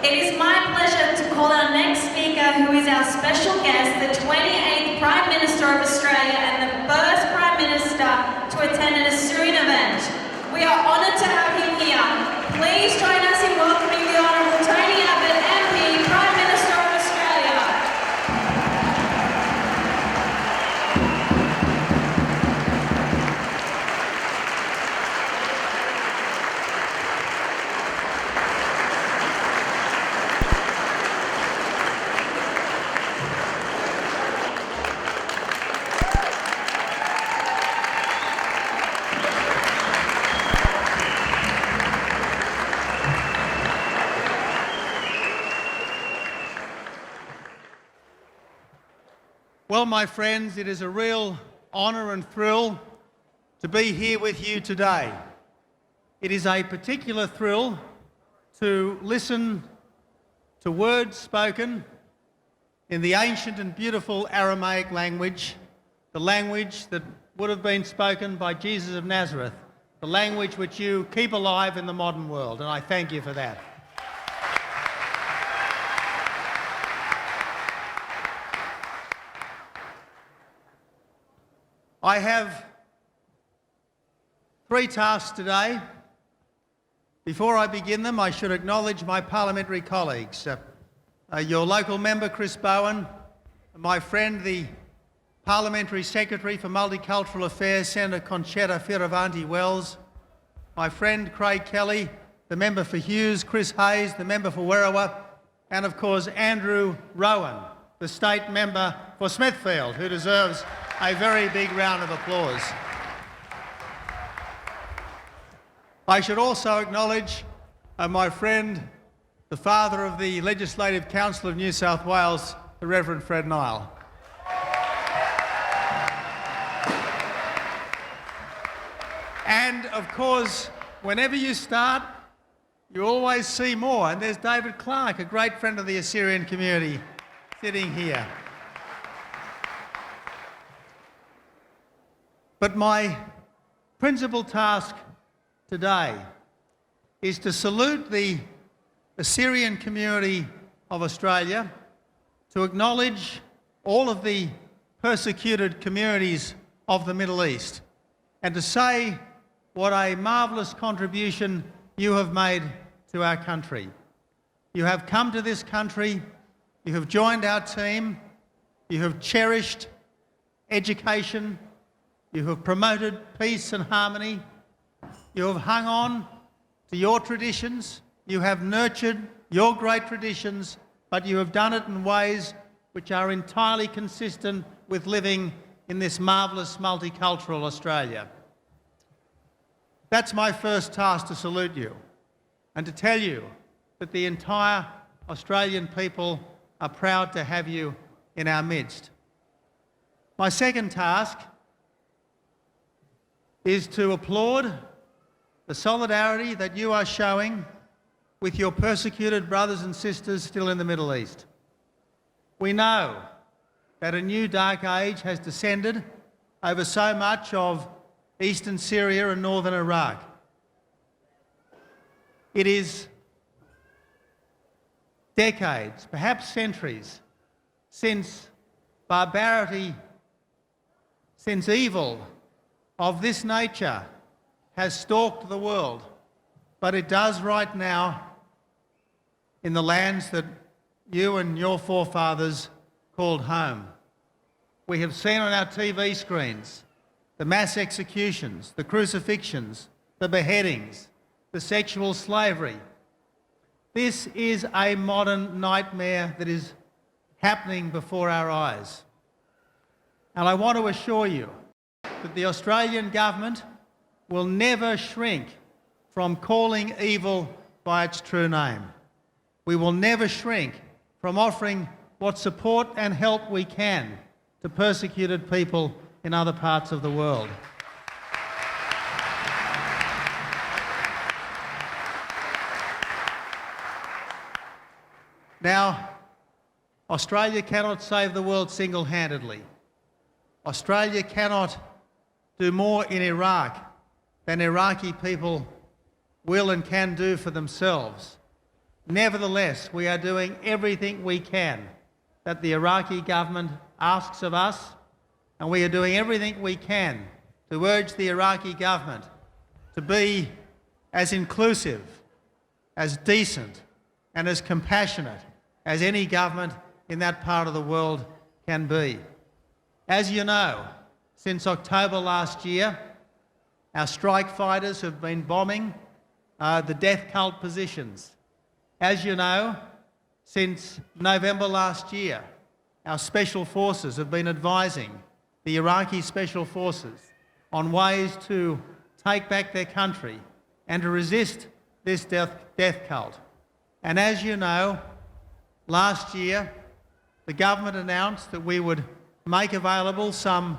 It is my pleasure to call our next speaker, who is our special guest, the 28th Prime Minister of Australia and the first Prime Minister to attend an Assyrian event. We are honoured to have him here. Please join us in welcoming the Honourable Tony Abbott, MP, Prime Minister of Australia. Well, my friends, it is a real honour and thrill to be here with you today. It is a particular thrill to listen to words spoken in the ancient and beautiful Aramaic language, the language that would have been spoken by Jesus of Nazareth, the language which you keep alive in the modern world, and I thank you for that. I have 3 tasks today. Before I begin them, I should acknowledge my parliamentary colleagues. Your local member, Chris Bowen, my friend, the Parliamentary Secretary for Multicultural Affairs, Senator Conchetta Fierravanti-Wells, my friend Craig Kelly, the member for Hughes, Chris Hayes, the member for Werriwa, and of course Andrew Rowan, the state member for Smithfield, who deserves a very big round of applause. I should also acknowledge my friend, the father of the Legislative Council of New South Wales, the Reverend Fred Nile. And of course, whenever you start, you always see more. And there's David Clark, a great friend of the Assyrian community, sitting here. But my principal task today is to salute the Assyrian community of Australia, to acknowledge all of the persecuted communities of the Middle East, and to say what a marvellous contribution you have made to our country. You have come to this country, you have joined our team, you have cherished education, you have promoted peace and harmony. You have hung on to your traditions. You have nurtured your great traditions, but you have done it in ways which are entirely consistent with living in this marvellous multicultural Australia. That's my first task, to salute you and to tell you that the entire Australian people are proud to have you in our midst. My second task is to applaud the solidarity that you are showing with your persecuted brothers and sisters still in the Middle East. We know that a new dark age has descended over so much of eastern Syria and northern Iraq. It is decades, perhaps centuries, since barbarity, since evil of this nature has stalked the world, but it does right now in the lands that you and your forefathers called home. We have seen on our TV screens the mass executions, the crucifixions, the beheadings, the sexual slavery. This is a modern nightmare that is happening before our eyes. And I want to assure you that the Australian government will never shrink from calling evil by its true name. We will never shrink from offering what support and help we can to persecuted people in other parts of the world. Now, Australia cannot save the world single-handedly. Australia cannot do more in Iraq than Iraqi people will and can do for themselves. Nevertheless, we are doing everything we can that the Iraqi government asks of us, and we are doing everything we can to urge the Iraqi government to be as inclusive, as decent, and as compassionate as any government in that part of the world can be. As you know, since October last year, our strike fighters have been bombing the death cult positions. As you know, since November last year, our special forces have been advising the Iraqi special forces on ways to take back their country and to resist this death cult. And as you know, last year, the government announced that we would make available some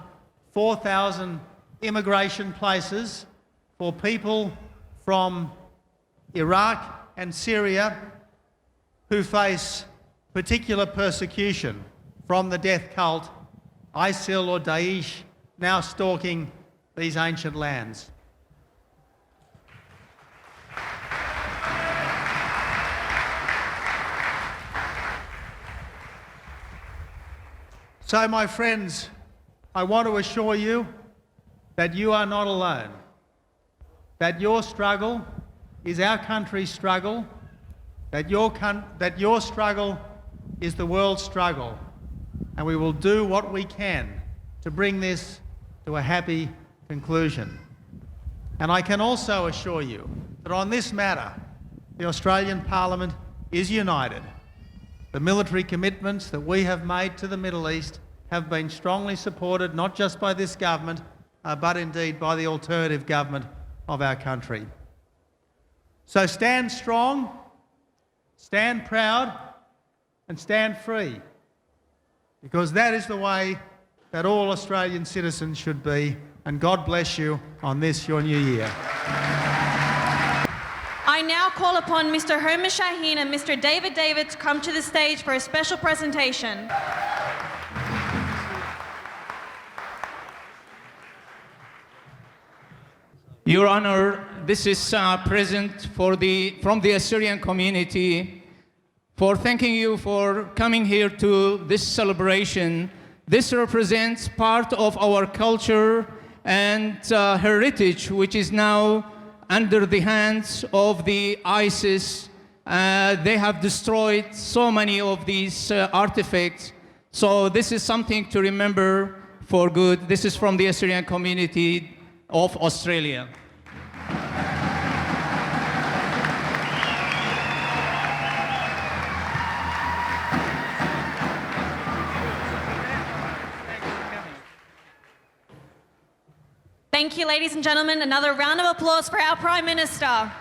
4,000 immigration places for people from Iraq and Syria who face particular persecution from the death cult, ISIL or Daesh, now stalking these ancient lands. So, my friends, I want to assure you that you are not alone, that your struggle is our country's struggle, that your struggle is the world's struggle, and we will do what we can to bring this to a happy conclusion. And I can also assure you that on this matter, the Australian Parliament is united. The military commitments that we have made to the Middle East have been strongly supported, not just by this government, but indeed by the alternative government of our country. So stand strong, stand proud, and stand free, because that is the way that all Australian citizens should be, and God bless you on this, your new year. I now call upon Mr. Homer Shaheen and Mr. David David to come to the stage for a special presentation. Your Honor, this is a present from the Assyrian community for thanking you for coming here to this celebration. This represents part of our culture and heritage, which is now under the hands of the ISIS. They have destroyed so many of these artifacts. So this is something to remember for good. This is from the Assyrian community of Australia. Thank you, ladies and gentlemen. Another round of applause for our Prime Minister.